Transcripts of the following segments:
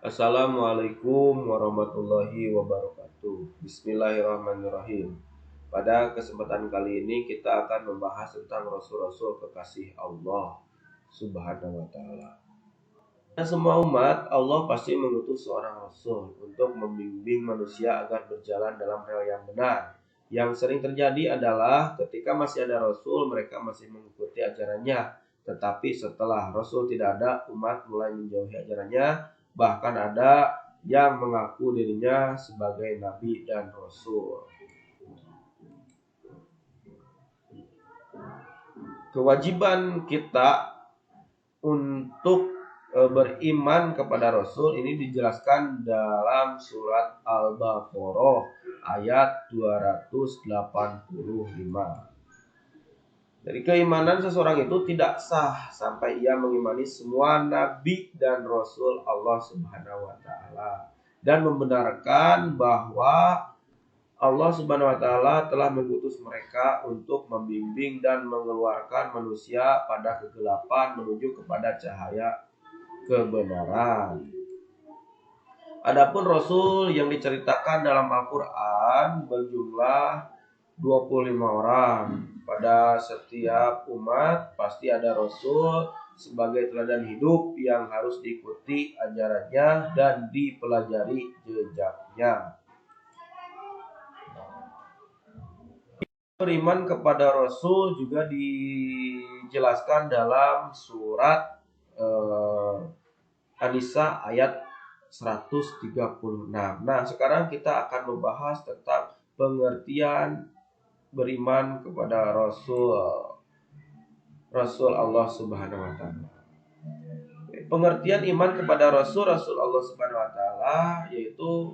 Assalamualaikum warahmatullahi wabarakatuh. Bismillahirrahmanirrahim. Pada kesempatan kali ini kita akan membahas tentang Rasul-Rasul kekasih Allah Subhanahu wa Ta'ala. Semua umat Allah pasti mengutus seorang Rasul untuk membimbing manusia agar berjalan dalam rel yang benar. Yang sering terjadi adalah ketika masih ada Rasul, mereka masih mengikuti ajarannya. Tetapi setelah Rasul tidak ada, umat mulai menjauhi ajarannya. Bahkan ada yang mengaku dirinya sebagai Nabi dan Rasul. Kewajiban kita untuk beriman kepada Rasul ini dijelaskan dalam surat Al-Baqarah ayat 285. Dari keimanan seseorang itu tidak sah sampai ia mengimani semua nabi dan rasul Allah Subhanahu wa Ta'ala dan membenarkan bahwa Allah Subhanahu wa Ta'ala telah mengutus mereka untuk membimbing dan mengeluarkan manusia pada kegelapan menuju kepada cahaya kebenaran. Adapun rasul yang diceritakan dalam Al-Qur'an berjumlah 25 orang. Pada setiap umat pasti ada rasul sebagai teladan hidup yang harus diikuti ajarannya dan dipelajari jejaknya. Beriman kepada Rasul juga dijelaskan dalam surat An-Nisa ayat 136. Nah, sekarang kita akan membahas tentang pengertian beriman kepada Rasul Allah Subhanahu wa Ta'ala. Pengertian iman kepada Rasul Allah Subhanahu wa Ta'ala yaitu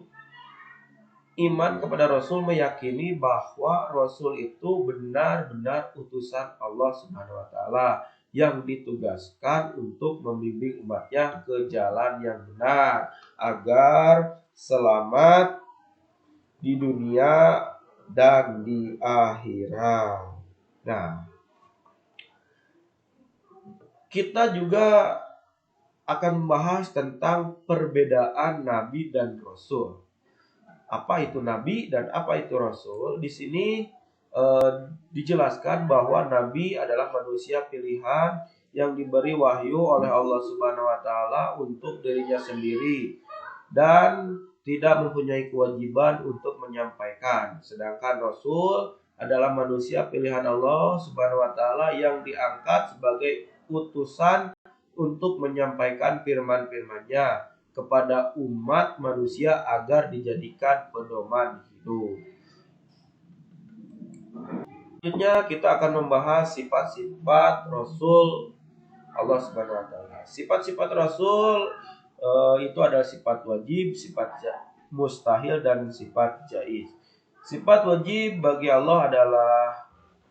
iman kepada Rasul meyakini bahwa Rasul itu benar-benar utusan Allah Subhanahu wa Ta'ala yang ditugaskan untuk membimbing umatnya ke jalan yang benar agar selamat di dunia dan di akhirat. Nah, kita juga akan membahas tentang perbedaan Nabi dan Rasul. Apa itu Nabi dan apa itu Rasul? Di sini dijelaskan bahwa Nabi adalah manusia pilihan yang diberi wahyu oleh Allah Subhanahu wa Ta'ala untuk dirinya sendiri dan tidak mempunyai kewajiban untuk menyampaikan. Sedangkan Rasul adalah manusia pilihan Allah Subhanahu wa Ta'ala yang diangkat sebagai utusan untuk menyampaikan firman-firman-Nya kepada umat manusia agar dijadikan pedoman hidup. Selanjutnya kita akan membahas sifat-sifat Rasul Allah Subhanahu wa Ta'ala. Sifat-sifat Rasul itu ada sifat wajib, sifat mustahil, dan sifat jaiz. Sifat wajib bagi Allah adalah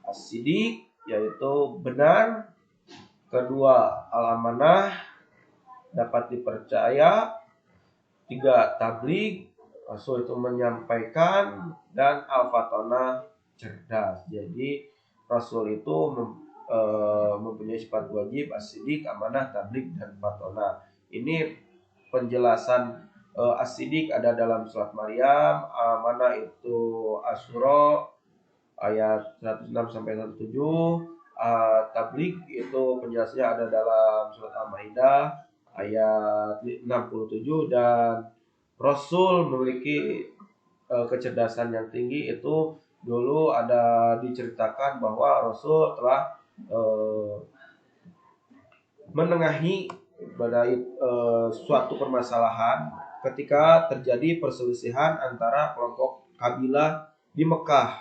as-sidiq, yaitu benar. Kedua, al-amanah, dapat dipercaya. 3, tabligh, Rasul itu menyampaikan. Dan al-fatonah, cerdas. Jadi Rasul itu mempunyai sifat wajib, as-sidiq, amanah, tabligh, dan fatonah. Ini penjelasan as-sidiq ada dalam surat Maryam, amanah itu Asyura ayat 106 sampai 107, tabligh itu penjelasannya ada dalam surat Al-Maidah ayat 67, dan Rasul memiliki kecerdasan yang tinggi. Itu dulu ada diceritakan bahwa Rasul telah menengahi pada suatu permasalahan ketika terjadi perselisihan antara kelompok kabilah di Mekah,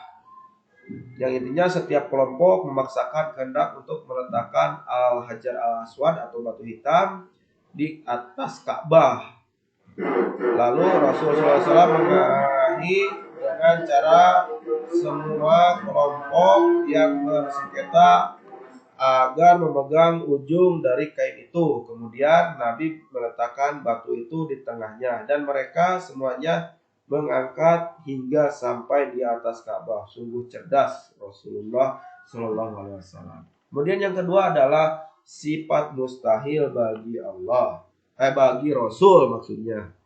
yang intinya setiap kelompok memaksakan kehendak untuk meletakkan al-hajar al-aswad atau batu hitam di atas Ka'bah. Lalu Rasulullah SAW menengahi dengan cara semua kelompok yang bersengketa agar memegang ujung dari kain itu. Kemudian Nabi meletakkan batu itu di tengahnya dan mereka semuanya mengangkat hingga sampai di atas Ka'bah. Sungguh cerdas Rasulullah SAW. Kemudian yang kedua adalah sifat mustahil bagi Allah. bagi Rasul maksudnya.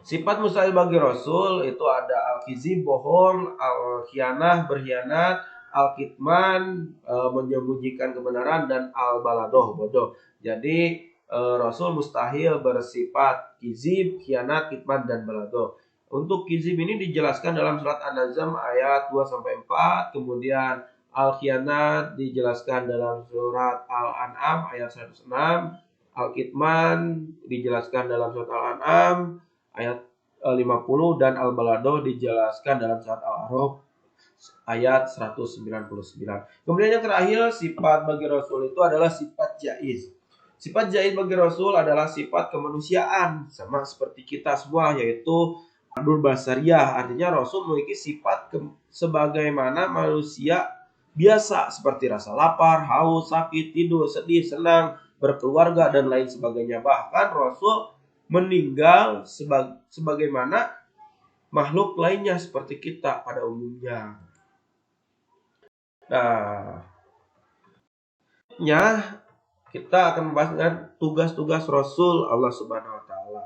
Sifat mustahil bagi Rasul itu ada al-kizib, bohong, al-khianah, berkhianat, al-kitman, menyembunyikan kebenaran, dan al-baladoh, bodoh. Jadi Rasul mustahil bersifat kizib, khianat, kitman, dan baladoh. Untuk kizib ini dijelaskan dalam surat An-Najm ayat 2-4, kemudian al-khianat dijelaskan dalam surat Al-An'am ayat 106, al-kitman dijelaskan dalam surat Al-An'am ayat 50, dan al-balado dijelaskan dalam surat Al-A'raf ayat 199. Kemudian yang terakhir, sifat bagi Rasul itu adalah sifat jaiz. Sifat jaiz bagi Rasul adalah sifat kemanusiaan, sama seperti kita semua, yaitu adul basariyah. Artinya Rasul memiliki sifat sebagaimana manusia biasa, seperti rasa lapar, haus, sakit, tidur, sedih, senang, berkeluarga, dan lain sebagainya. Bahkan Rasul meninggal sebagaimana makhluk lainnya seperti kita pada umumnya. Nah, kita akan membahas dengan tugas-tugas Rasul Allah Subhanahu wa taala.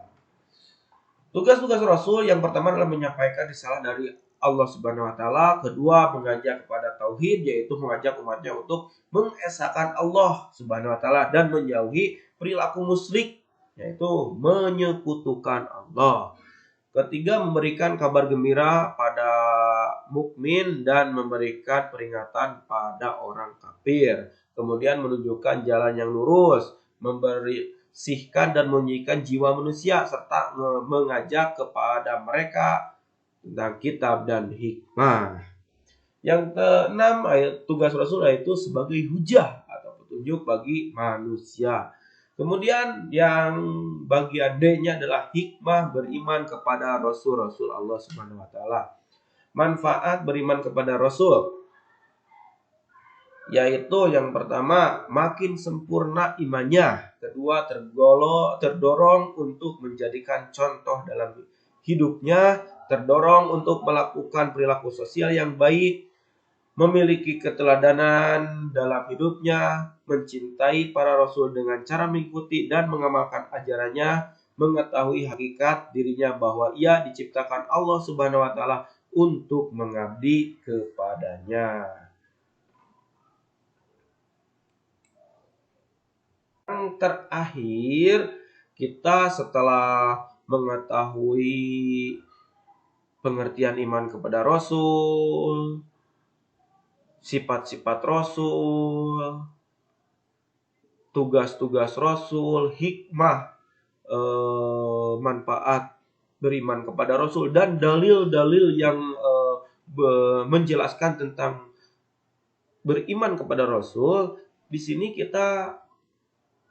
Tugas-tugas Rasul yang pertama adalah menyampaikan risalah dari Allah Subhanahu wa taala, kedua mengajak kepada tauhid, yaitu mengajak umatnya untuk mengesahkan Allah Subhanahu wa taala dan menjauhi perilaku musyrik, yaitu menyekutukan Allah. Ketiga, memberikan kabar gembira pada mukmin dan memberikan peringatan pada orang kafir. Kemudian menunjukkan jalan yang lurus, membersihkan dan menyucikan jiwa manusia, serta mengajak kepada mereka tentang kitab dan hikmah. Yang keenam, tugas Rasul yaitu sebagai hujah atau petunjuk bagi manusia. Kemudian yang bagian D-nya adalah hikmah beriman kepada Rasul-Rasul Allah Subhanahu wa taala. Manfaat beriman kepada Rasul, yaitu yang pertama, makin sempurna imannya. Kedua, terdorong untuk menjadikan contoh dalam hidupnya, terdorong untuk melakukan perilaku sosial yang baik, memiliki keteladanan dalam hidupnya, mencintai para rasul dengan cara mengikuti dan mengamalkan ajarannya, mengetahui hakikat dirinya bahwa ia diciptakan Allah Subhanahu wa taala untuk mengabdi kepadanya. Yang terakhir, kita setelah mengetahui pengertian iman kepada Rasul, sifat-sifat Rasul, tugas-tugas Rasul, hikmah, manfaat beriman kepada Rasul, dan dalil-dalil yang menjelaskan tentang beriman kepada Rasul. Di sini kita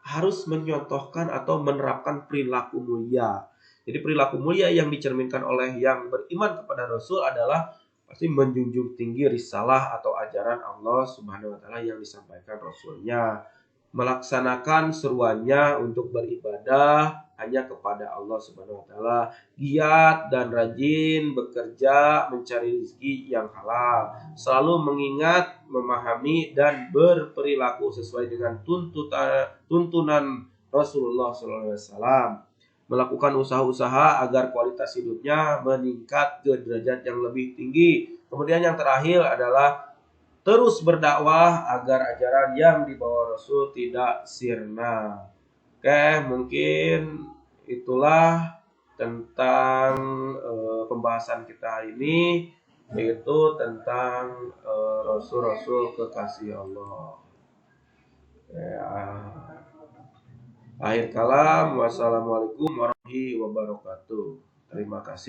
harus menyontohkan atau menerapkan perilaku mulia. Jadi perilaku mulia yang dicerminkan oleh yang beriman kepada Rasul adalah pasti menjunjung tinggi risalah atau ajaran Allah Subhanahu wa taala yang disampaikan Rasulnya, melaksanakan seruannya untuk beribadah hanya kepada Allah Subhanahu wa taala, giat dan rajin bekerja mencari rezeki yang halal, selalu mengingat, memahami, dan berperilaku sesuai dengan tuntunan Rasulullah SAW, melakukan usaha-usaha agar kualitas hidupnya meningkat ke derajat yang lebih tinggi. Kemudian yang terakhir adalah terus berdakwah agar ajaran yang dibawa Rasul tidak sirna. Oke, mungkin itulah tentang pembahasan kita hari ini, yaitu tentang Rasul-Rasul kekasih Allah. Ya. Akhir kalam, wassalamualaikum warahmatullahi wabarakatuh. Terima kasih.